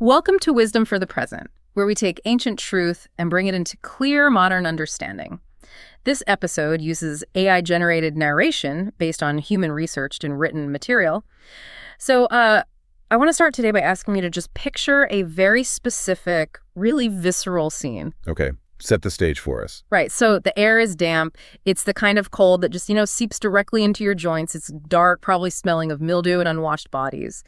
Welcome to Wisdom for the Present, where we take ancient truth and bring it into clear modern understanding. This episode uses AI-generated narration based on human-researched and written material. So I want to start today by asking you to just picture a very specific, really visceral scene. Okay. Set the stage for us. Right. So the air is damp. It's the kind of cold that just, seeps directly into your joints. It's dark, probably smelling of mildew and unwashed bodies.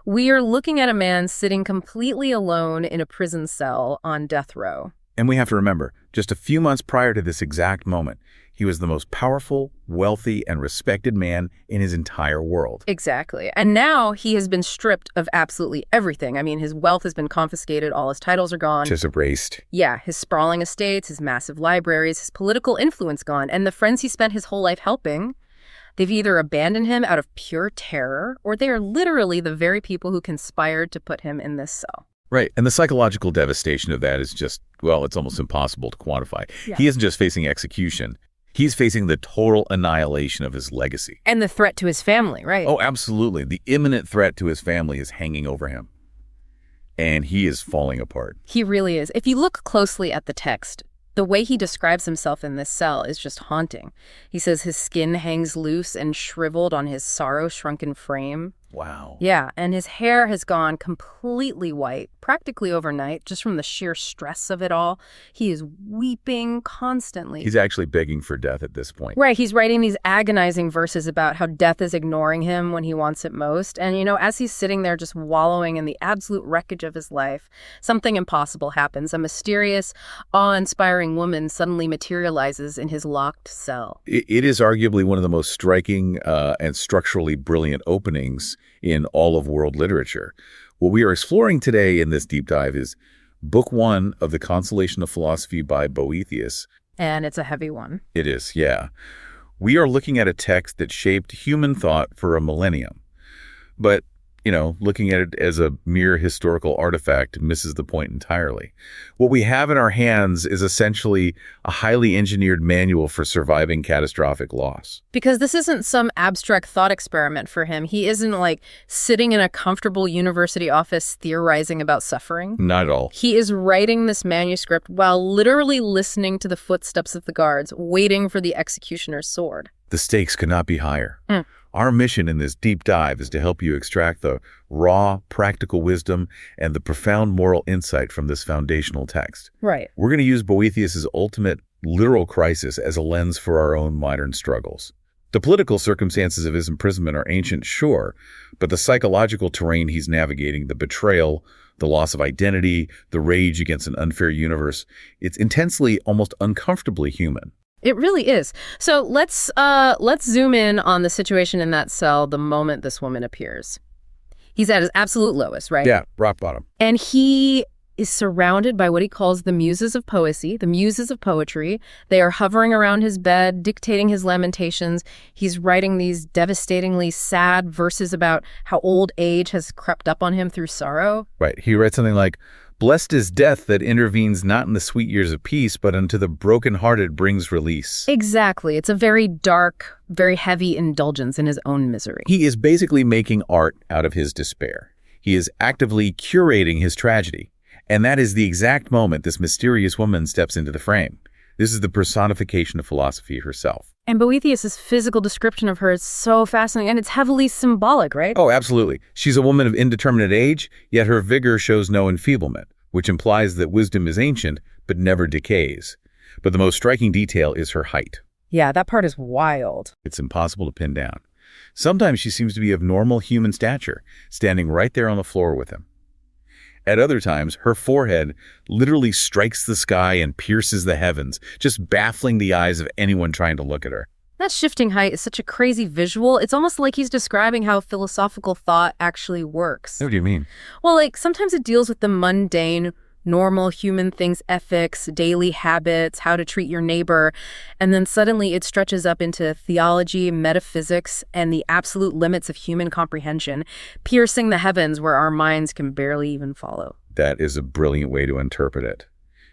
We are looking at a man sitting completely alone in a prison cell on death row. And we have to remember, just a few months prior to this exact moment, he was the most powerful, wealthy, and respected man in his entire world. Exactly. And now he has been stripped of absolutely everything. I mean, his wealth has been confiscated. All his titles are gone. Just erased. Yeah, his sprawling estates, his massive libraries, his political influence gone. And the friends he spent his whole life helping, they've either abandoned him out of pure terror, or they are literally the very people who conspired to put him in this cell. Right. And the psychological devastation of that is just, well, it's almost impossible to quantify. Yeah. He isn't just facing execution. He's facing the total annihilation of his legacy. And the threat to his family, right? Oh, absolutely. The imminent threat to his family is hanging over him. And he is falling apart. He really is. If you look closely at the text, the way he describes himself in this cell is just haunting. He says his skin hangs loose and shriveled on his sorrow-shrunken frame. Wow. Yeah, and his hair has gone completely white, practically overnight, just from the sheer stress of it all. He is weeping constantly. He's actually begging for death at this point. Right, he's writing these agonizing verses about how death is ignoring him when he wants it most. And, as he's sitting there just wallowing in the absolute wreckage of his life, something impossible happens. A mysterious, awe-inspiring woman suddenly materializes in his locked cell. It is arguably one of the most striking and structurally brilliant openings in all of world literature. What we are exploring today in this deep dive is Book 1 of the Consolation of Philosophy by Boethius. And it's a heavy one. It is, yeah. We are looking at a text that shaped human thought for a millennium. But, looking at it as a mere historical artifact misses the point entirely. What we have in our hands is essentially a highly engineered manual for surviving catastrophic loss. Because this isn't some abstract thought experiment for him. He isn't sitting in a comfortable university office theorizing about suffering. Not at all. He is writing this manuscript while literally listening to the footsteps of the guards, waiting for the executioner's sword. The stakes could not be higher. Our mission in this deep dive is to help you extract the raw, practical wisdom and the profound moral insight from this foundational text. Right. We're going to use Boethius' ultimate literal crisis as a lens for our own modern struggles. The political circumstances of his imprisonment are ancient, sure, but the psychological terrain he's navigating, the betrayal, the loss of identity, the rage against an unfair universe, it's intensely, almost uncomfortably human. It really is. So let's zoom in on the situation in that cell the moment this woman appears. He's at his absolute lowest, right? Yeah, rock bottom. And he is surrounded by what he calls the muses of poesy, the muses of poetry. They are hovering around his bed, dictating his lamentations. He's writing these devastatingly sad verses about how old age has crept up on him through sorrow. Right. He writes something like, "Blessed is death that intervenes not in the sweet years of peace, but unto the brokenhearted brings release." Exactly. It's a very dark, very heavy indulgence in his own misery. He is basically making art out of his despair. He is actively curating his tragedy. And that is the exact moment this mysterious woman steps into the frame. This is the personification of philosophy herself. And Boethius' physical description of her is so fascinating, and it's heavily symbolic, right? Oh, absolutely. She's a woman of indeterminate age, yet her vigor shows no enfeeblement, which implies that wisdom is ancient, but never decays. But the most striking detail is her height. Yeah, that part is wild. It's impossible to pin down. Sometimes she seems to be of normal human stature, standing right there on the floor with him. At other times, her forehead literally strikes the sky and pierces the heavens, just baffling the eyes of anyone trying to look at her. That shifting height is such a crazy visual. It's almost like he's describing how philosophical thought actually works. What do you mean? Well, sometimes it deals with the mundane, normal human things, ethics, daily habits, how to treat your neighbor. And then suddenly it stretches up into theology, metaphysics, and the absolute limits of human comprehension, piercing the heavens where our minds can barely even follow. That is a brilliant way to interpret it.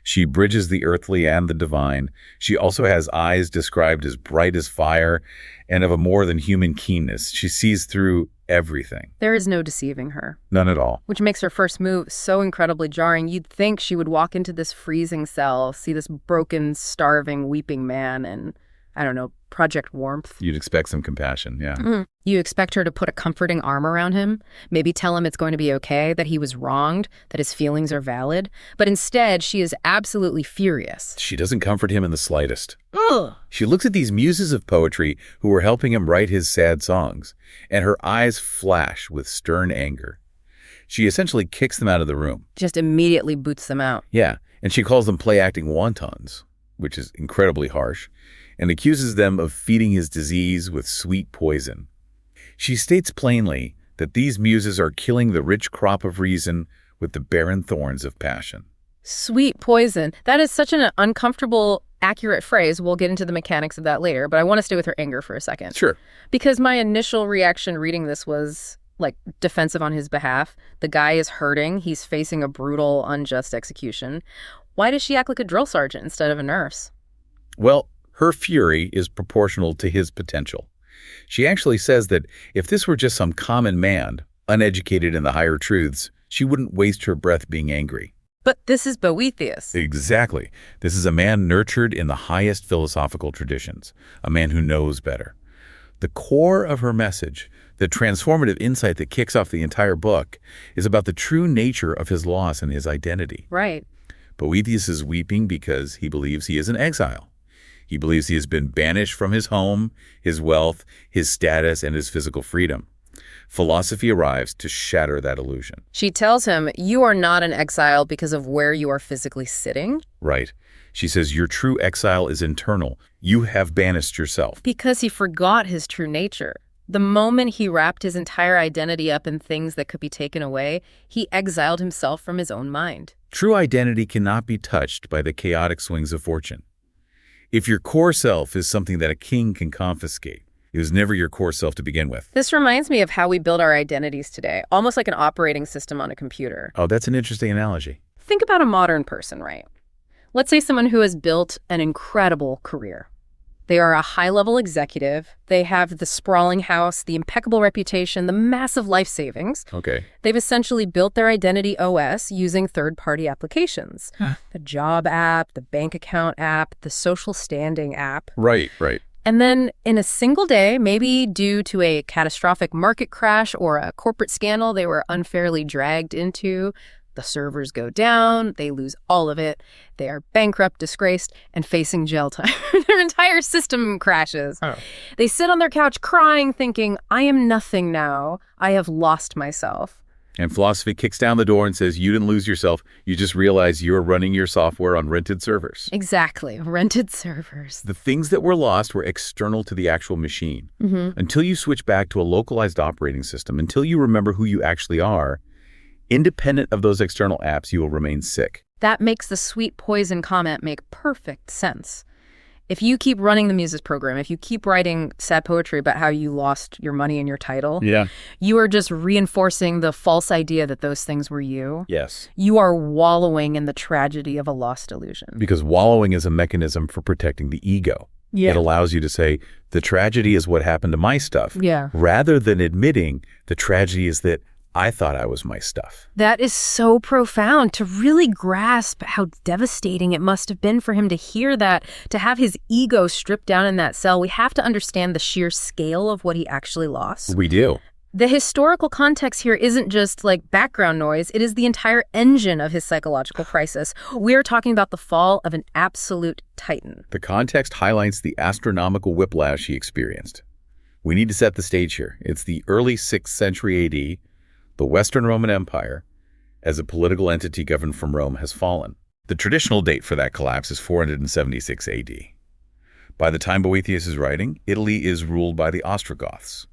She bridges the earthly and the divine. She also has eyes described as bright as fire and of a more than human keenness. She sees through everything. There is no deceiving her. None at all. Which makes her first move so incredibly jarring. You'd think she would walk into this freezing cell, see this broken, starving, weeping man, and, I don't know, project warmth. You'd expect some compassion, yeah. You expect her to put a comforting arm around him, maybe tell him it's going to be okay, that he was wronged, that his feelings are valid. But instead, she is absolutely furious. She doesn't comfort him in the slightest. Ugh. She looks at these muses of poetry who were helping him write his sad songs, and her eyes flash with stern anger. She essentially kicks them out of the room. Just immediately boots them out. Yeah, and she calls them play-acting wantons, which is incredibly harsh, and accuses them of feeding his disease with sweet poison. She states plainly that these muses are killing the rich crop of reason with the barren thorns of passion. Sweet poison. That is such an uncomfortable, accurate phrase. We'll get into the mechanics of that later, but I want to stay with her anger for a second. Sure. Because my initial reaction reading this was, like, defensive on his behalf. The guy is hurting. He's facing a brutal, unjust execution. Why does she act like a drill sergeant instead of a nurse? Well, her fury is proportional to his potential. She actually says that if this were just some common man, uneducated in the higher truths, she wouldn't waste her breath being angry. But this is Boethius. Exactly. This is a man nurtured in the highest philosophical traditions, a man who knows better. The core of her message, the transformative insight that kicks off the entire book, is about the true nature of his loss and his identity. Right. Boethius is weeping because he believes he is in exile. He believes he has been banished from his home, his wealth, his status, and his physical freedom. Philosophy arrives to shatter that illusion. She tells him, you are not in exile because of where you are physically sitting. Right. She says, your true exile is internal. You have banished yourself. Because he forgot his true nature. The moment he wrapped his entire identity up in things that could be taken away, he exiled himself from his own mind. True identity cannot be touched by the chaotic swings of fortune. If your core self is something that a king can confiscate, it was never your core self to begin with. This reminds me of how we build our identities today, almost like an operating system on a computer. Oh, that's an interesting analogy. Think about a modern person, right? Let's say someone who has built an incredible career. They are a high-level executive. They have the sprawling house, the impeccable reputation, the massive life savings. Okay. They've essentially built their identity OS using third-party applications. The job app, the bank account app, the social standing app. Right. And then in a single day, maybe due to a catastrophic market crash or a corporate scandal they were unfairly dragged into, the servers go down, they lose all of it, they are bankrupt, disgraced, and facing jail time. Their entire system crashes. Oh. They sit on their couch crying, thinking, I am nothing now. I have lost myself. And philosophy kicks down the door and says, you didn't lose yourself. You just realize you're running your software on rented servers. Exactly. Rented servers. The things that were lost were external to the actual machine. Until you switch back to a localized operating system, until you remember who you actually are, independent of those external apps, you will remain sick. That makes the sweet poison comment make perfect sense. If you keep running the Muses program, if you keep writing sad poetry about how you lost your money and your title, you are just reinforcing the false idea that those things were you. Yes. You are wallowing in the tragedy of a lost illusion. Because wallowing is a mechanism for protecting the ego. Yeah. It allows you to say, the tragedy is what happened to my stuff. Yeah. Rather than admitting the tragedy is that I thought I was my stuff. That is so profound, to really grasp how devastating it must have been for him to hear that, to have his ego stripped down in that cell. We have to understand the sheer scale of what he actually lost. We do. The historical context here isn't just like background noise. It is the entire engine of his psychological crisis. We're talking about the fall of an absolute titan. The context highlights the astronomical whiplash he experienced. We need to set the stage here. It's the early 6th century AD. The Western Roman Empire, as a political entity governed from Rome, has fallen. The traditional date for that collapse is 476 AD. By the time Boethius is writing, Italy is ruled by the Ostrogoths,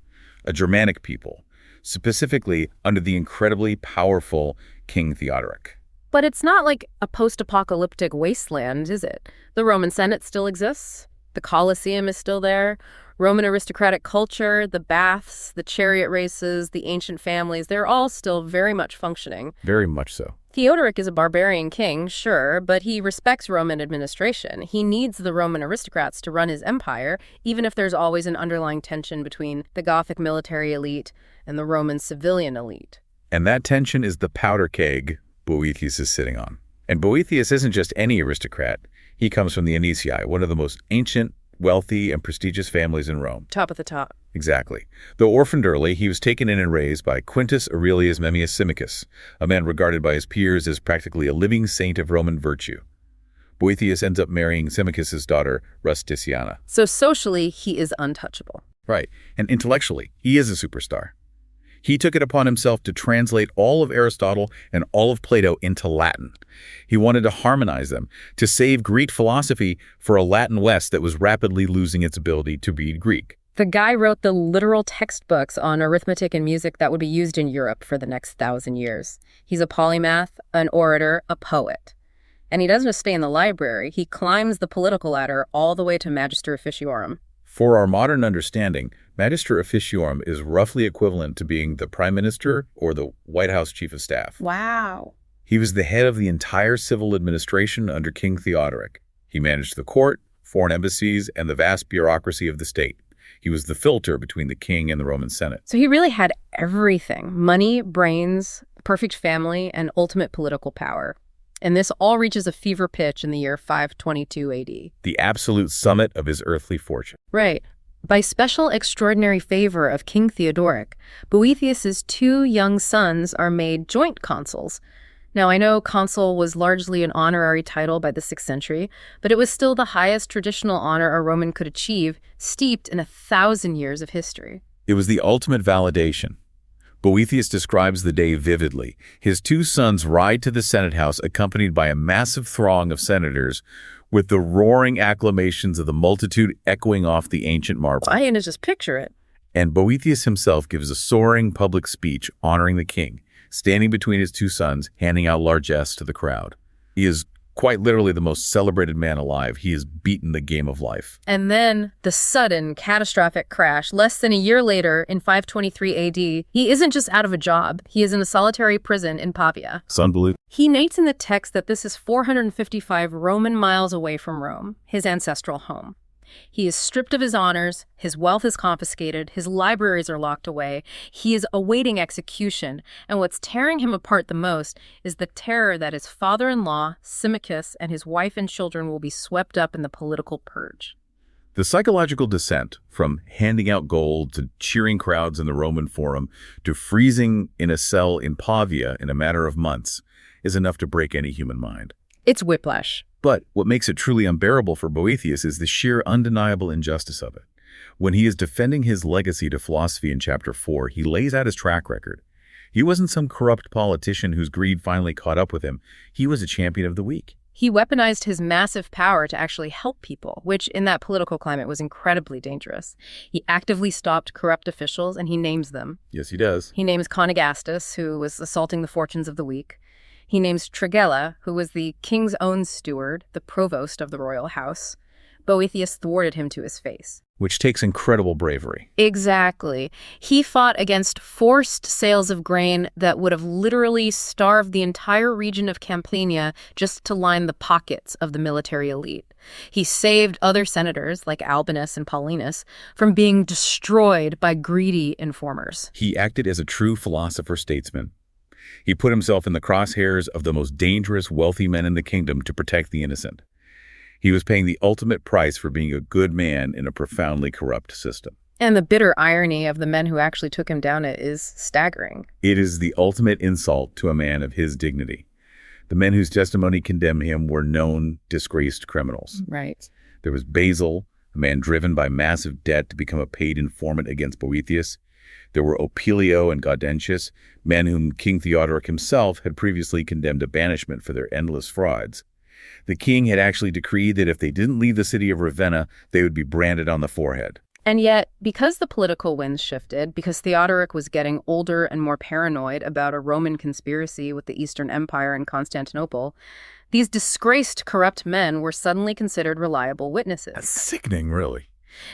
a Germanic people, specifically under the incredibly powerful King Theodoric. But it's not like a post-apocalyptic wasteland, is it? The Roman Senate still exists. The Colosseum is still there. Roman aristocratic culture, the baths, the chariot races, the ancient families, they're all still very much functioning. Very much so. Theodoric is a barbarian king, sure, but he respects Roman administration. He needs the Roman aristocrats to run his empire, even if there's always an underlying tension between the Gothic military elite and the Roman civilian elite. And that tension is the powder keg Boethius is sitting on. And Boethius isn't just any aristocrat. He comes from the Anici, one of the most ancient, wealthy, and prestigious families in Rome. Top of the top. Exactly. Though orphaned early, he was taken in and raised by Quintus Aurelius Memmius Symmachus, a man regarded by his peers as practically a living saint of Roman virtue. Boethius ends up marrying Symmachus's daughter, Rusticiana. So socially, he is untouchable. Right. And intellectually, he is a superstar. He took it upon himself to translate all of Aristotle and all of Plato into Latin. He wanted to harmonize them, to save Greek philosophy for a Latin West that was rapidly losing its ability to read Greek. The guy wrote the literal textbooks on arithmetic and music that would be used in Europe for the next 1,000 years. He's a polymath, an orator, a poet. And he doesn't just stay in the library, he climbs the political ladder all the way to Magister Officiorum. For our modern understanding, Magister Officiorum is roughly equivalent to being the Prime Minister or the White House Chief of Staff. Wow. He was the head of the entire civil administration under King Theodoric. He managed the court, foreign embassies, and the vast bureaucracy of the state. He was the filter between the king and the Roman Senate. So he really had everything: money, brains, perfect family, and ultimate political power. And this all reaches a fever pitch in the year 522 AD. The absolute summit of his earthly fortune. Right. By special extraordinary favor of King Theodoric, Boethius's 2 young sons are made joint consuls. Now, I know consul was largely an honorary title by the 6th century, but it was still the highest traditional honor a Roman could achieve, steeped in 1,000 years of history. It was the ultimate validation. Boethius describes the day vividly. His 2 sons ride to the Senate House accompanied by a massive throng of senators, with the roaring acclamations of the multitude echoing off the ancient marble. I can just picture it. And Boethius himself gives a soaring public speech honoring the king, standing between his 2 sons, handing out largesse to the crowd. He is quite literally the most celebrated man alive. He has beaten the game of life. And then the sudden, catastrophic crash. Less than a year later, in 523 AD, he isn't just out of a job. He is in a solitary prison in Pavia. It's unbelievable. He notes in the text that this is 455 Roman miles away from Rome, his ancestral home. He is stripped of his honors, his wealth is confiscated, his libraries are locked away, he is awaiting execution, and what's tearing him apart the most is the terror that his father-in-law, Symmachus, and his wife and children will be swept up in the political purge. The psychological descent from handing out gold to cheering crowds in the Roman Forum to freezing in a cell in Pavia in a matter of months is enough to break any human mind. It's whiplash. But what makes it truly unbearable for Boethius is the sheer undeniable injustice of it. When he is defending his legacy to philosophy in Chapter 4, he lays out his track record. He wasn't some corrupt politician whose greed finally caught up with him. He was a champion of the weak. He weaponized his massive power to actually help people, which in that political climate was incredibly dangerous. He actively stopped corrupt officials, and he names them. Yes, he does. He names Conegastus, who was assaulting the fortunes of the weak. He names Trigella, who was the king's own steward, the provost of the royal house. Boethius thwarted him to his face. Which takes incredible bravery. Exactly. He fought against forced sales of grain that would have literally starved the entire region of Campania just to line the pockets of the military elite. He saved other senators, like Albinus and Paulinus, from being destroyed by greedy informers. He acted as a true philosopher-statesman. He put himself in the crosshairs of the most dangerous, wealthy men in the kingdom to protect the innocent. He was paying the ultimate price for being a good man in a profoundly corrupt system. And the bitter irony of the men who actually took him down is staggering. It is the ultimate insult to a man of his dignity. The men whose testimony condemned him were known, disgraced criminals. Right. There was Basil, a man driven by massive debt to become a paid informant against Boethius. There were Opilio and Gaudentius, men whom King Theodoric himself had previously condemned to banishment for their endless frauds. The king had actually decreed that if they didn't leave the city of Ravenna, they would be branded on the forehead. And yet, because the political winds shifted, because Theodoric was getting older and more paranoid about a Roman conspiracy with the Eastern Empire and Constantinople, these disgraced, corrupt men were suddenly considered reliable witnesses. That's sickening, really.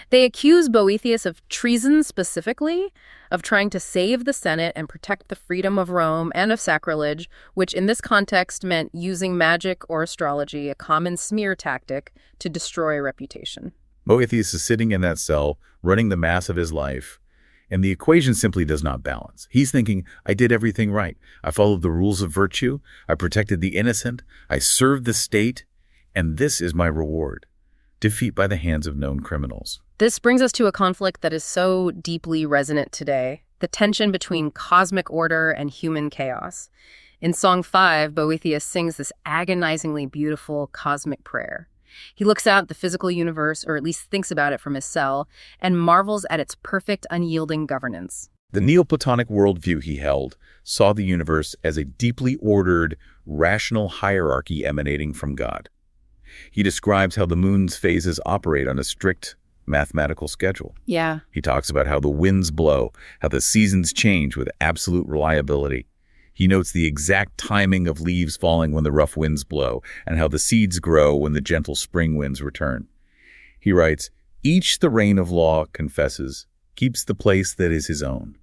They accuse Boethius of treason specifically, of trying to save the Senate and protect the freedom of Rome, and of sacrilege, which in this context meant using magic or astrology, a common smear tactic, to destroy a reputation. Boethius is sitting in that cell, running the mass of his life, and the equation simply does not balance. He's thinking, I did everything right. I followed the rules of virtue. I protected the innocent. I served the state. And this is my reward: defeat by the hands of known criminals. This brings us to a conflict that is so deeply resonant today, the tension between cosmic order and human chaos. In Song 5, Boethius sings this agonizingly beautiful cosmic prayer. He looks out at the physical universe, or at least thinks about it from his cell, and marvels at its perfect, unyielding governance. The Neoplatonic worldview he held saw the universe as a deeply ordered, rational hierarchy emanating from God. He describes how the moon's phases operate on a strict mathematical schedule. Yeah. He talks about how the winds blow, how the seasons change with absolute reliability. He notes the exact timing of leaves falling when the rough winds blow, and how the seeds grow when the gentle spring winds return. He writes, each the reign of law confesses, keeps the place that is his own.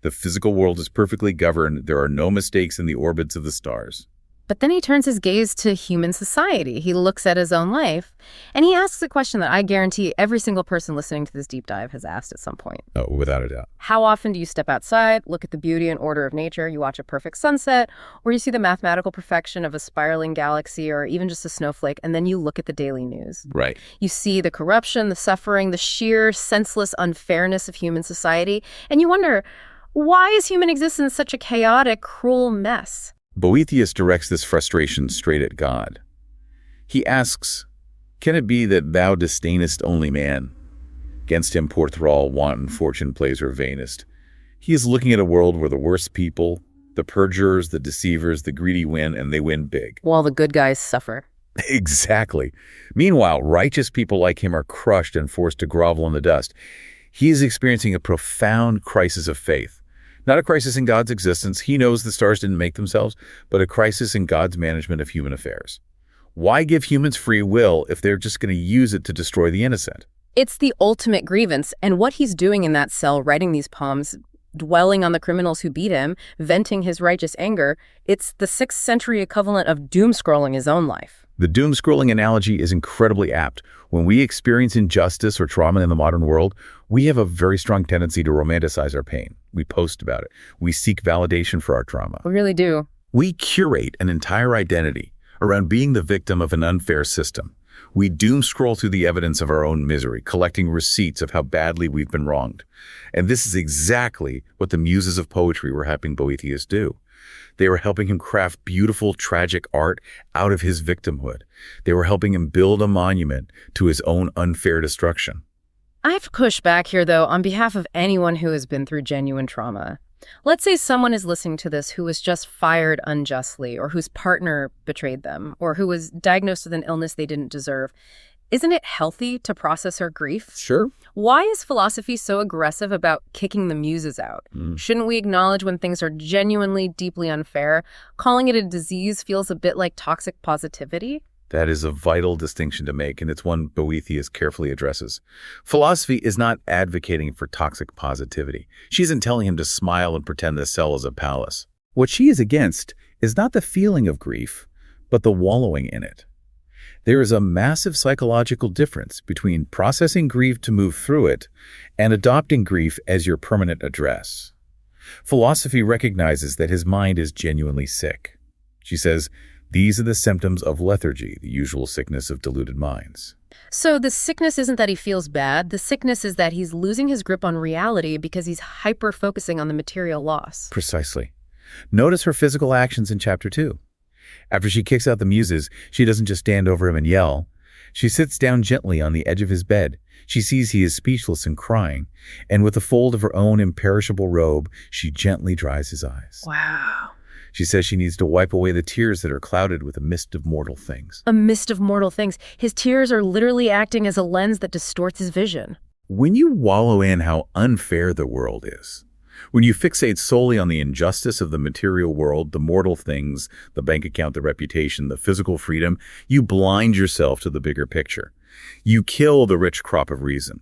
The physical world is perfectly governed. There are no mistakes in the orbits of the stars. But then he turns his gaze to human society. He looks at his own life, and he asks a question that I guarantee every single person listening to this deep dive has asked at some point. Oh, without a doubt. How often do you step outside, look at the beauty and order of nature, you watch a perfect sunset, or you see the mathematical perfection of a spiraling galaxy, or even just a snowflake, and then you look at the daily news? Right. You see the corruption, the suffering, the sheer senseless unfairness of human society, and you wonder, why is human existence such a chaotic, cruel mess? Boethius directs this frustration straight at God. He asks, can it be that thou disdainest only man? 'Gainst him poor thrall, wanton fortune plays her vainest. He is looking at a world where the worst people, the perjurers, the deceivers, the greedy win, and they win big. While the good guys suffer. Exactly. Meanwhile, righteous people like him are crushed and forced to grovel in the dust. He is experiencing a profound crisis of faith. Not a crisis in God's existence. He knows the stars didn't make themselves, but a crisis in God's management of human affairs. Why give humans free will if they're just going to use it to destroy the innocent? It's the ultimate grievance, and what he's doing in that cell, writing these poems, dwelling on the criminals who beat him, venting his righteous anger, it's the 6th century equivalent of doom-scrolling his own life. The doom-scrolling analogy is incredibly apt. When we experience injustice or trauma in the modern world, we have a very strong tendency to romanticize our pain. We post about it. We seek validation for our trauma. We really do. We curate an entire identity around being the victim of an unfair system. We doom-scroll through the evidence of our own misery, collecting receipts of how badly we've been wronged. And this is exactly what the muses of poetry were helping Boethius do. They were helping him craft beautiful, tragic art out of his victimhood. They were helping him build a monument to his own unfair destruction. I have to push back here, though, on behalf of anyone who has been through genuine trauma. Let's say someone is listening to this who was just fired unjustly, or whose partner betrayed them, or who was diagnosed with an illness they didn't deserve. Isn't it healthy to process our grief? Sure. Why is philosophy so aggressive about kicking the muses out? Shouldn't we acknowledge when things are genuinely deeply unfair? Calling it a disease feels a bit like toxic positivity. That is a vital distinction to make, and it's one Boethius carefully addresses. Philosophy is not advocating for toxic positivity. She isn't telling him to smile and pretend the cell is a palace. What she is against is not the feeling of grief, but the wallowing in it. There is a massive psychological difference between processing grief to move through it and adopting grief as your permanent address. Philosophy recognizes that his mind is genuinely sick. She says, these are the symptoms of lethargy, the usual sickness of deluded minds. So the sickness isn't that he feels bad. The sickness is that he's losing his grip on reality because he's hyper-focusing on the material loss. Precisely. Notice her physical actions in Chapter 2. After she kicks out the muses, she doesn't just stand over him and yell. She sits down gently on the edge of his bed. She sees he is speechless and crying, and with a fold of her own imperishable robe, she gently dries his eyes. Wow. She says she needs to wipe away the tears that are clouded with a mist of mortal things. A mist of mortal things. His tears are literally acting as a lens that distorts his vision. When you wallow in how unfair the world is, when you fixate solely on the injustice of the material world, the mortal things, the bank account, the reputation, the physical freedom, you blind yourself to the bigger picture. You kill the rich crop of reason.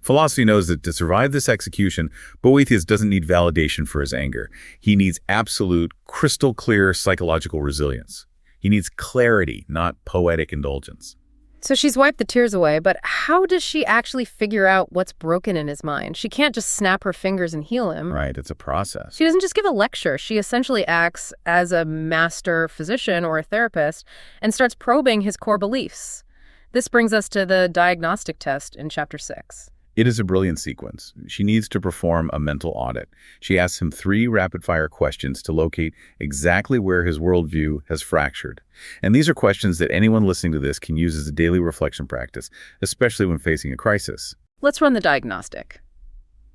Philosophy knows that to survive this execution, Boethius doesn't need validation for his anger. He needs absolute, crystal clear psychological resilience. He needs clarity, not poetic indulgence. So she's wiped the tears away, but how does she actually figure out what's broken in his mind? She can't just snap her fingers and heal him. Right, it's a process. She doesn't just give a lecture. She essentially acts as a master physician or a therapist and starts probing his core beliefs. This brings us to the diagnostic test in Chapter 6. It is a brilliant sequence. She needs to perform a mental audit. She asks him 3 rapid-fire questions to locate exactly where his worldview has fractured. And these are questions that anyone listening to this can use as a daily reflection practice, especially when facing a crisis. Let's run the diagnostic.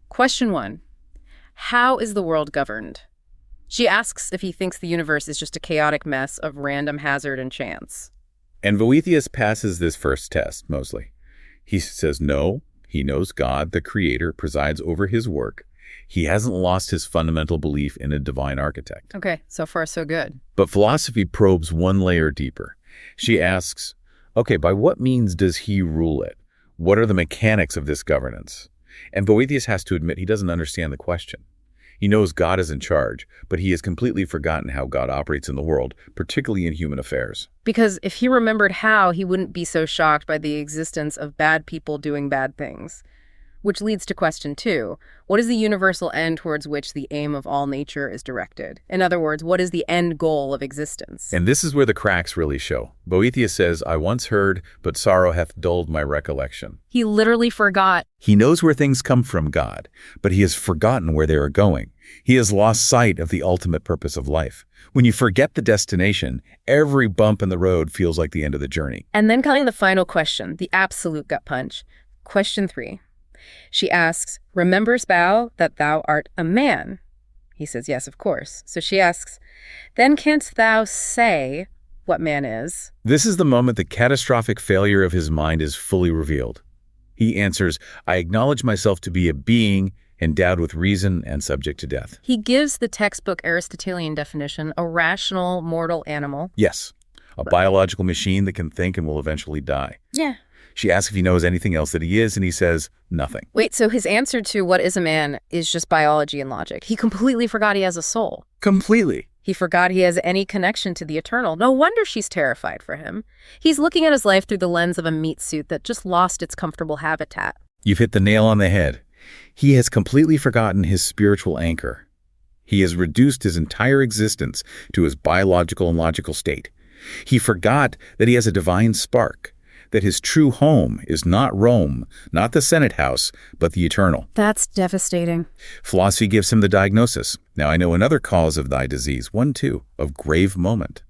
Question 1. How is the world governed? She asks if he thinks the universe is just a chaotic mess of random hazard and chance. And Boethius passes this first test, mostly. He says no. He knows God, the Creator, presides over his work. He hasn't lost his fundamental belief in a divine architect. Okay, so far so good. But philosophy probes one layer deeper. She asks, okay, by what means does he rule it? What are the mechanics of this governance? And Boethius has to admit he doesn't understand the question. He knows God is in charge, but he has completely forgotten how God operates in the world, particularly in human affairs. Because if he remembered how, he wouldn't be so shocked by the existence of bad people doing bad things. Which leads to question 2. What is the universal end towards which the aim of all nature is directed? In other words, what is the end goal of existence? And this is where the cracks really show. Boethius says, I once heard, but sorrow hath dulled my recollection. He literally forgot. He knows where things come from God, but he has forgotten where they are going. He has lost sight of the ultimate purpose of life. When you forget the destination, every bump in the road feels like the end of the journey. And then coming the final question, the absolute gut punch. Question 3. She asks, rememberest thou that thou art a man? He says, yes, of course. So she asks, then canst thou say what man is? This is the moment the catastrophic failure of his mind is fully revealed. He answers, I acknowledge myself to be a being endowed with reason and subject to death. He gives the textbook Aristotelian definition, a rational, mortal animal. Yes, a biological machine that can think and will eventually die. Yeah. She asks if he knows anything else that he is, and he says nothing. Wait, so his answer to what is a man is just biology and logic. He completely forgot he has a soul. Completely. He forgot he has any connection to the eternal. No wonder she's terrified for him. He's looking at his life through the lens of a meat suit that just lost its comfortable habitat. You've hit the nail on the head. He has completely forgotten his spiritual anchor. He has reduced his entire existence to his biological and logical state. He forgot that he has a divine spark, that his true home is not Rome, not the Senate House, but the eternal. That's devastating. Philosophy gives him the diagnosis. Now I know another cause of thy disease, one too, of grave moment.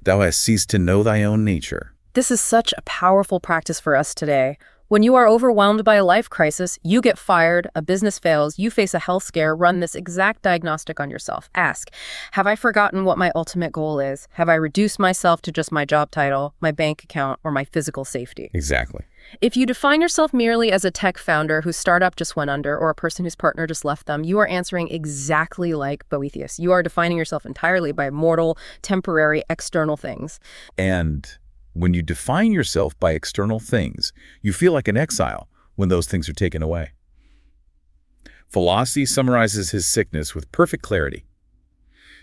Thou hast ceased to know thy own nature. This is such a powerful practice for us today. When you are overwhelmed by a life crisis, you get fired, a business fails, you face a health scare, run this exact diagnostic on yourself. Ask, have I forgotten what my ultimate goal is? Have I reduced myself to just my job title, my bank account, or my physical safety? Exactly. If you define yourself merely as a tech founder whose startup just went under or a person whose partner just left them, you are answering exactly like Boethius. You are defining yourself entirely by mortal, temporary, external things. And when you define yourself by external things, you feel like an exile when those things are taken away. Philosophy summarizes his sickness with perfect clarity.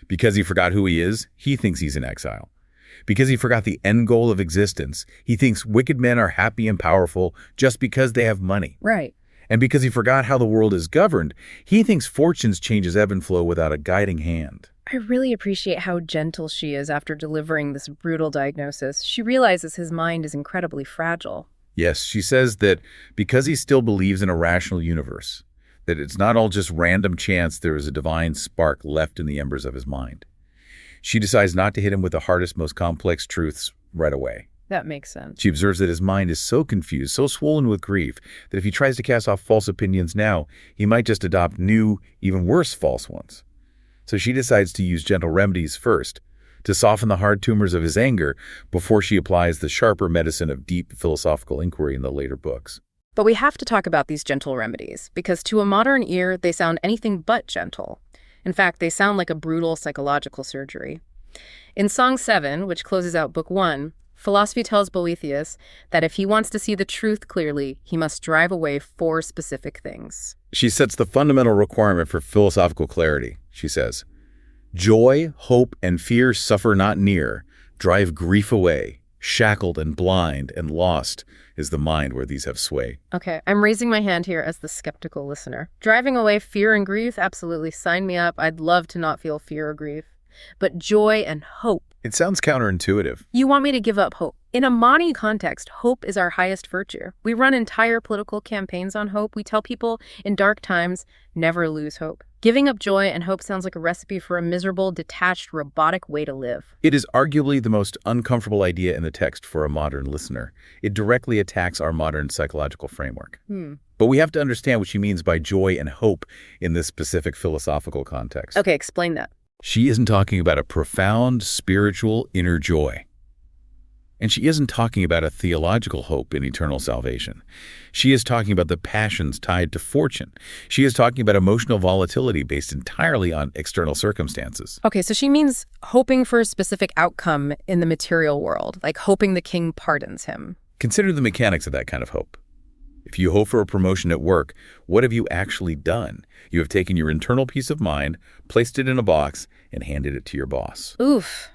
Because he forgot who he is, he thinks he's in exile. Because he forgot the end goal of existence, he thinks wicked men are happy and powerful just because they have money. Right. And because he forgot how the world is governed, he thinks fortune's changes ebb and flow without a guiding hand. I really appreciate how gentle she is after delivering this brutal diagnosis. She realizes his mind is incredibly fragile. Yes, she says that because he still believes in a rational universe, that it's not all just random chance there is a divine spark left in the embers of his mind. She decides not to hit him with the hardest, most complex truths right away. That makes sense. She observes that his mind is so confused, so swollen with grief, that if he tries to cast off false opinions now, he might just adopt new, even worse false ones. So she decides to use gentle remedies first, to soften the hard tumors of his anger before she applies the sharper medicine of deep philosophical inquiry in the later books. But we have to talk about these gentle remedies, because to a modern ear, they sound anything but gentle. In fact, they sound like a brutal psychological surgery. In Song 7, which closes out Book 1, Philosophy tells Boethius that if he wants to see the truth clearly, he must drive away 4 specific things. She sets the fundamental requirement for philosophical clarity. She says, "Joy, hope, and fear suffer not near, drive grief away. Shackled and blind and lost is the mind where these have sway." Okay, I'm raising my hand here as the skeptical listener. Driving away fear and grief, absolutely, sign me up. I'd love to not feel fear or grief. But joy and hope. It sounds counterintuitive. You want me to give up hope. In a Mani context, hope is our highest virtue. We run entire political campaigns on hope. We tell people in dark times, never lose hope. Giving up joy and hope sounds like a recipe for a miserable, detached, robotic way to live. It is arguably the most uncomfortable idea in the text for a modern listener. It directly attacks our modern psychological framework. But we have to understand what she means by joy and hope in this specific philosophical context. Okay, explain that. She isn't talking about a profound, spiritual, inner joy. And she isn't talking about a theological hope in eternal salvation. She is talking about the passions tied to fortune. She is talking about emotional volatility based entirely on external circumstances. Okay, so she means hoping for a specific outcome in the material world, like hoping the king pardons him. Consider the mechanics of that kind of hope. If you hope for a promotion at work, what have you actually done? You have taken your internal peace of mind, placed it in a box, and handed it to your boss. Oof,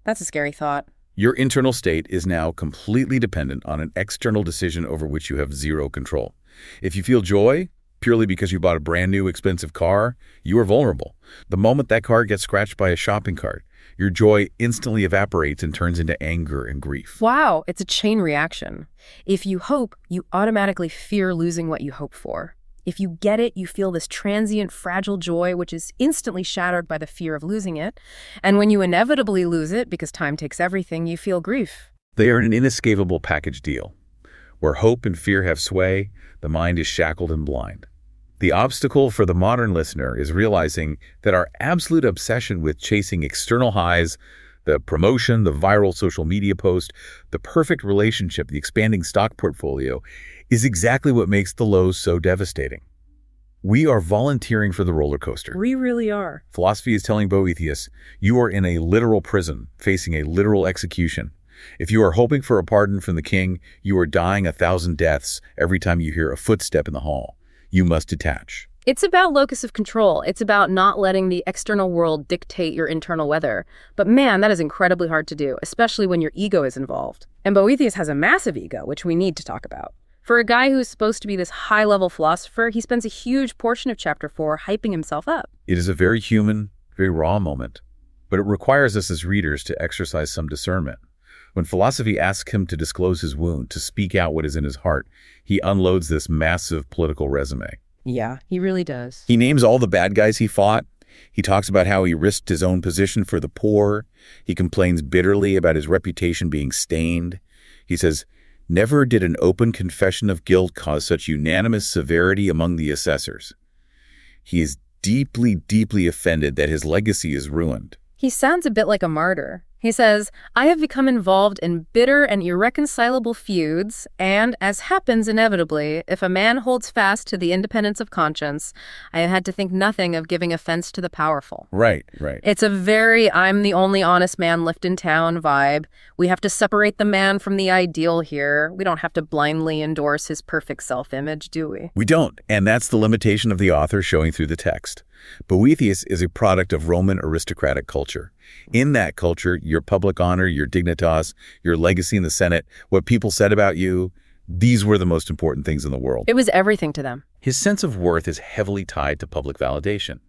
that's a scary thought. Your internal state is now completely dependent on an external decision over which you have zero control. If you feel joy purely because you bought a brand new expensive car, you are vulnerable. The moment that car gets scratched by a shopping cart, your joy instantly evaporates and turns into anger and grief. Wow, it's a chain reaction. If you hope, you automatically fear losing what you hope for. If you get it, you feel this transient, fragile joy, which is instantly shattered by the fear of losing it. And when you inevitably lose it, because time takes everything, you feel grief. They are an inescapable package deal. Where hope and fear have sway, the mind is shackled and blind. The obstacle for the modern listener is realizing that our absolute obsession with chasing external highs, the promotion, the viral social media post, the perfect relationship, the expanding stock portfolio, is exactly what makes the lows so devastating. We are volunteering for the roller coaster. We really are. Philosophy is telling Boethius, you are in a literal prison, facing a literal execution. If you are hoping for a pardon from the king, you are dying 1,000 deaths every time you hear a footstep in the hall. You must detach. It's about locus of control. It's about not letting the external world dictate your internal weather. But man, that is incredibly hard to do, especially when your ego is involved. And Boethius has a massive ego, which we need to talk about. For a guy who's supposed to be this high-level philosopher, he spends a huge portion of chapter 4 hyping himself up. It is a very human, very raw moment, but it requires us as readers to exercise some discernment. When philosophy asks him to disclose his wound, to speak out what is in his heart, he unloads this massive political resume. Yeah, he really does. He names all the bad guys he fought. He talks about how he risked his own position for the poor. He complains bitterly about his reputation being stained. He says, "Never did an open confession of guilt cause such unanimous severity among the assessors." He is deeply, deeply offended that his legacy is ruined. He sounds a bit like a martyr. He says, "I have become involved in bitter and irreconcilable feuds, and, as happens inevitably, if a man holds fast to the independence of conscience, I have had to think nothing of giving offense to the powerful." Right. It's a very I'm the only honest man left in town vibe. We have to separate the man from the ideal here. We don't have to blindly endorse his perfect self-image, do we? We don't, and that's the limitation of the author showing through the text. Boethius is a product of Roman aristocratic culture. In that culture, your public honor, your dignitas, your legacy in the Senate, what people said about you, these were the most important things in the world. It was everything to them. His sense of worth is heavily tied to public validation.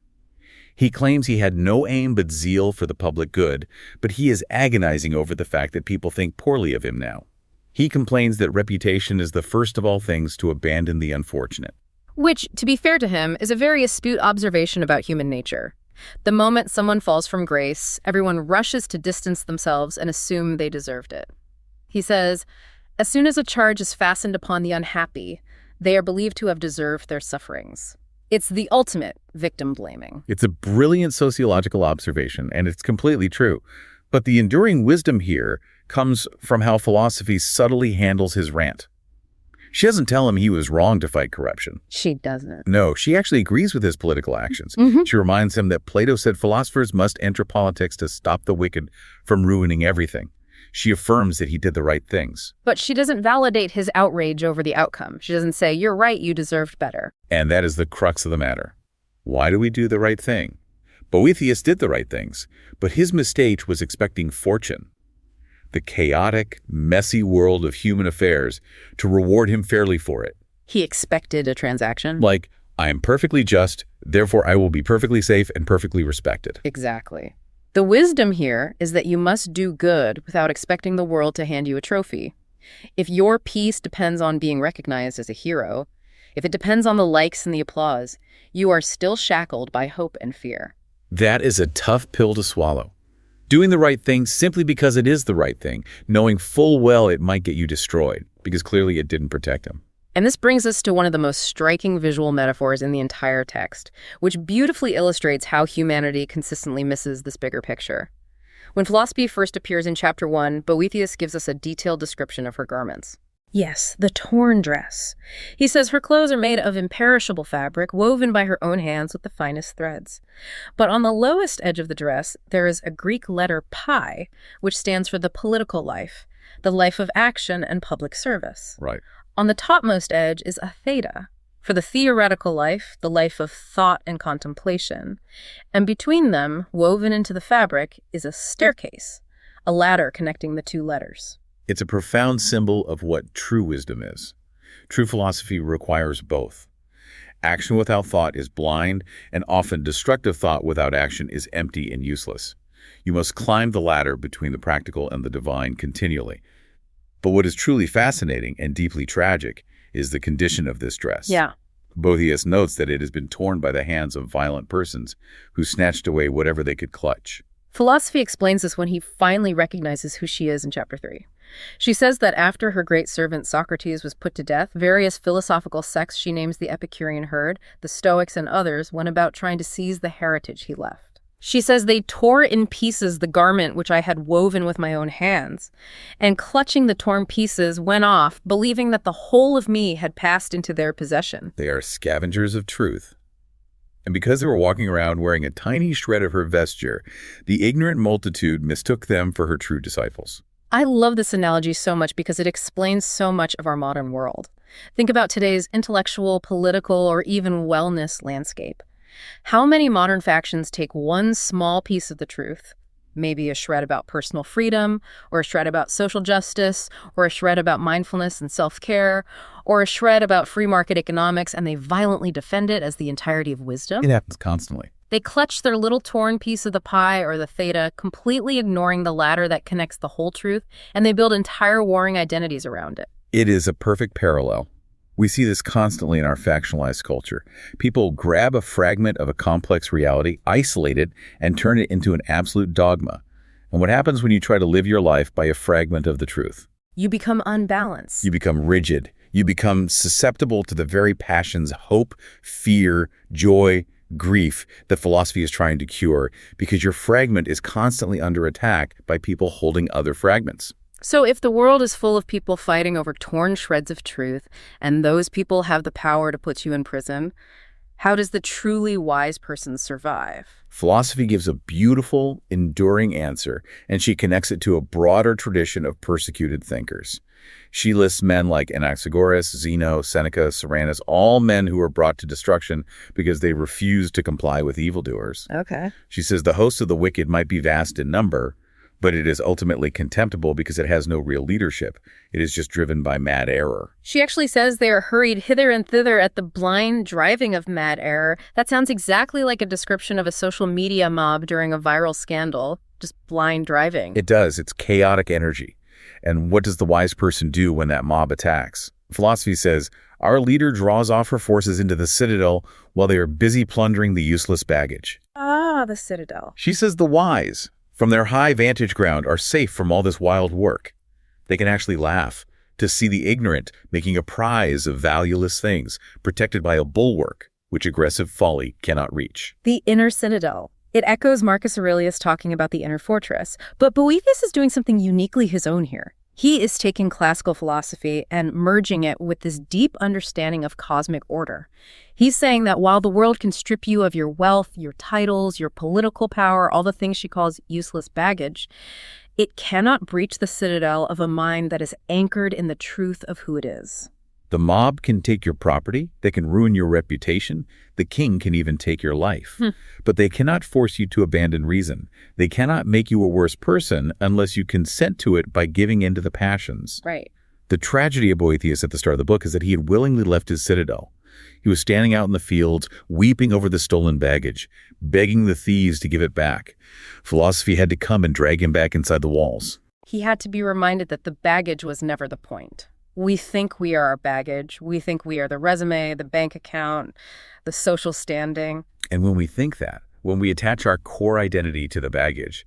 He claims he had no aim but zeal for the public good, but he is agonizing over the fact that people think poorly of him now. He complains that reputation is the first of all things to abandon the unfortunate. Which, to be fair to him, is a very astute observation about human nature. The moment someone falls from grace, everyone rushes to distance themselves and assume they deserved it. He says, as soon as a charge is fastened upon the unhappy, they are believed to have deserved their sufferings. It's the ultimate victim blaming. It's a brilliant sociological observation, and it's completely true. But the enduring wisdom here comes from how philosophy subtly handles his rant. She doesn't tell him he was wrong to fight corruption. She doesn't. No, she actually agrees with his political actions. She reminds him that Plato said philosophers must enter politics to stop the wicked from ruining everything. She affirms that he did the right things. But she doesn't validate his outrage over the outcome. She doesn't say, "You're right, you deserved better." And that is the crux of the matter. Why do we do the right thing? Boethius did the right things, but his mistake was expecting fortune, the chaotic, messy world of human affairs, to reward him fairly for it. He expected a transaction? Like, I am perfectly just, therefore I will be perfectly safe and perfectly respected. Exactly. The wisdom here is that you must do good without expecting the world to hand you a trophy. If your peace depends on being recognized as a hero, if it depends on the likes and the applause, you are still shackled by hope and fear. That is a tough pill to swallow. Doing the right thing simply because it is the right thing, knowing full well it might get you destroyed, because clearly it didn't protect him. And this brings us to one of the most striking visual metaphors in the entire text, which beautifully illustrates how humanity consistently misses this bigger picture. When philosophy first appears in chapter 1, Boethius gives us a detailed description of her garments. Yes, the torn dress. He says her clothes are made of imperishable fabric, woven by her own hands with the finest threads. But on the lowest edge of the dress, there is a Greek letter pi, which stands for the political life, the life of action and public service. Right. On the topmost edge is a theta, for the theoretical life, the life of thought and contemplation. And between them, woven into the fabric, is a staircase, a ladder connecting the two letters. It's a profound symbol of what true wisdom is. True philosophy requires both. Action without thought is blind, and often destructive thought without action is empty and useless. You must climb the ladder between the practical and the divine continually. But what is truly fascinating and deeply tragic is the condition of this dress. Yeah. Boethius notes that it has been torn by the hands of violent persons who snatched away whatever they could clutch. Philosophy explains this when he finally recognizes who she is in chapter 3. She says that after her great servant Socrates was put to death, various philosophical sects she names the Epicurean herd, the Stoics and others, went about trying to seize the heritage he left. She says they tore in pieces the garment which I had woven with my own hands, and clutching the torn pieces went off, believing that the whole of me had passed into their possession. They are scavengers of truth. And because they were walking around wearing a tiny shred of her vesture, the ignorant multitude mistook them for her true disciples. I love this analogy so much because it explains so much of our modern world. Think about today's intellectual, political, or even wellness landscape. How many modern factions take one small piece of the truth, maybe a shred about personal freedom, or a shred about social justice, or a shred about mindfulness and self-care, or a shred about free market economics, and they violently defend it as the entirety of wisdom? It happens constantly. They clutch their little torn piece of the pie or the theta, completely ignoring the ladder that connects the whole truth, and they build entire warring identities around it. It is a perfect parallel. We see this constantly in our factionalized culture. People grab a fragment of a complex reality, isolate it, and turn it into an absolute dogma. And what happens when you try to live your life by a fragment of the truth? You become unbalanced. You become rigid. You become susceptible to the very passions, hope, fear, joy, grief that philosophy is trying to cure, because your fragment is constantly under attack by people holding other fragments. So if the world is full of people fighting over torn shreds of truth, and those people have the power to put you in prison, how does the truly wise person survive? Philosophy gives a beautiful, enduring answer, and she connects it to a broader tradition of persecuted thinkers. She lists men like Anaxagoras, Zeno, Seneca, Soranus, all men who were brought to destruction because they refused to comply with evildoers. Okay. She says the host of the wicked might be vast in number, but it is ultimately contemptible because it has no real leadership. It is just driven by mad error. She actually says they are hurried hither and thither at the blind driving of mad error. That sounds exactly like a description of a social media mob during a viral scandal. Just blind driving. It does. It's chaotic energy. And what does the wise person do when that mob attacks? Philosophy says, our leader draws off her forces into the citadel while they are busy plundering the useless baggage. Ah, the citadel. She says the wise, from their high vantage ground, are safe from all this wild work. They can actually laugh to see the ignorant making a prize of valueless things, protected by a bulwark which aggressive folly cannot reach. The inner citadel. It echoes Marcus Aurelius talking about the inner fortress, but Boethius is doing something uniquely his own here. He is taking classical philosophy and merging it with this deep understanding of cosmic order. He's saying that while the world can strip you of your wealth, your titles, your political power, all the things she calls useless baggage, It cannot breach the citadel of a mind that is anchored in the truth of who it is. The mob can take your property, they can ruin your reputation, the king can even take your life. But they cannot force you to abandon reason. They cannot make you a worse person unless you consent to it by giving in to the passions. Right. The tragedy of Boethius at the start of the book is that he had willingly left his citadel. He was standing out in the fields, weeping over the stolen baggage, begging the thieves to give it back. Philosophy had to come and drag him back inside the walls. He had to be reminded that the baggage was never the point. We think we are our baggage. We think we are the resume, the bank account, the social standing. And when we think that, when we attach our core identity to the baggage,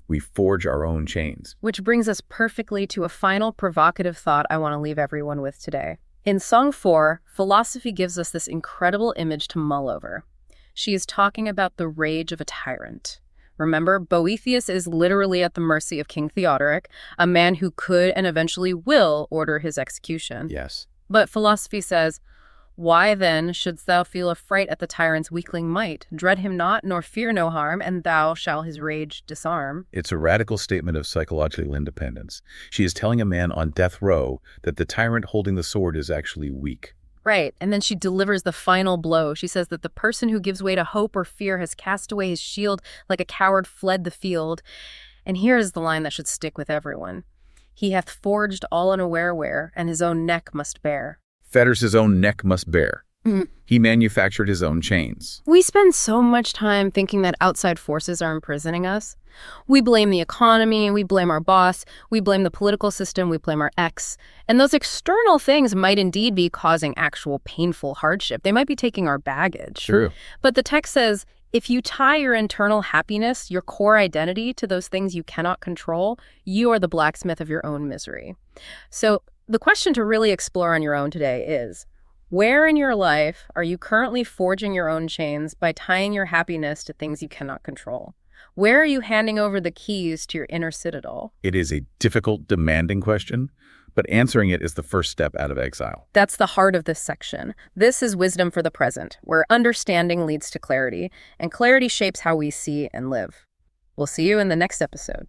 we forge our own chains. Which brings us perfectly to a final provocative thought I want to leave everyone with today. In Song 4, philosophy gives us this incredible image to mull over. She is talking about the rage of a tyrant. Remember, Boethius is literally at the mercy of King Theodoric, a man who could and eventually will order his execution. Yes. But philosophy says, "Why then shouldst thou feel affright at the tyrant's weakling might? Dread him not, nor fear no harm, and thou shall his rage disarm." It's a radical statement of psychological independence. She is telling a man on death row that the tyrant holding the sword is actually weak. Right, and then she delivers the final blow. She says that the person who gives way to hope or fear has cast away his shield like a coward fled the field. And here is the line that should stick with everyone. "He hath forged all unaware where, and his own neck must bear." Fetters his own neck must bear. He manufactured his own chains. We spend so much time thinking that outside forces are imprisoning us. We blame the economy, we blame our boss, we blame the political system, we blame our ex. And those external things might indeed be causing actual painful hardship. They might be taking our baggage. True. But the text says, if you tie your internal happiness, your core identity to those things you cannot control, you are the blacksmith of your own misery. So the question to really explore on your own today is, where in your life are you currently forging your own chains by tying your happiness to things you cannot control? Where are you handing over the keys to your inner citadel? It is a difficult, demanding question, but answering it is the first step out of exile. That's the heart of this section. This is wisdom for the present, where understanding leads to clarity, and clarity shapes how we see and live. We'll see you in the next episode.